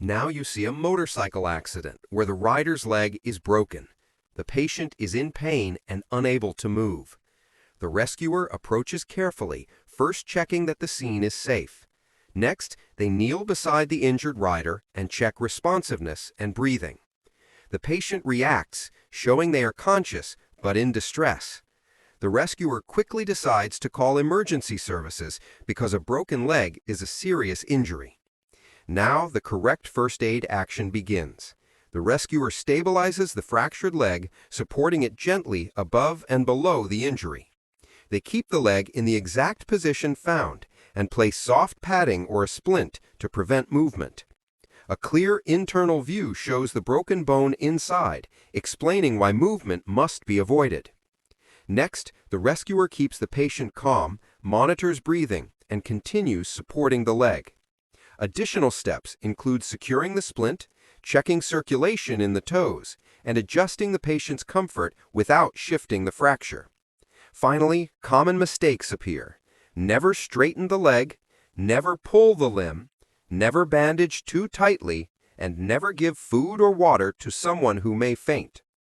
Now you see a motorcycle accident where the rider's leg is broken. The patient is in pain and unable to move. The rescuer approaches carefully, first checking that the scene is safe. Next, they kneel beside the injured rider and check responsiveness and breathing. The patient reacts, showing they are conscious but in distress. The rescuer quickly decides to call emergency services because a broken leg is a serious injury. Now the correct first aid action begins. The rescuer stabilizes the fractured leg, supporting it gently above and below the injury. They keep the leg in the exact position found and place soft padding or a splint to prevent movement. A clear internal view shows the broken bone inside, explaining why movement must be avoided. Next, the rescuer keeps the patient calm, monitors breathing, and continues supporting the leg. Additional steps include securing the splint, checking circulation in the toes, and adjusting the patient's comfort without shifting the fracture. Finally, common mistakes appear. Never straighten the leg, never pull the limb, never bandage too tightly, and never give food or water to someone who may faint.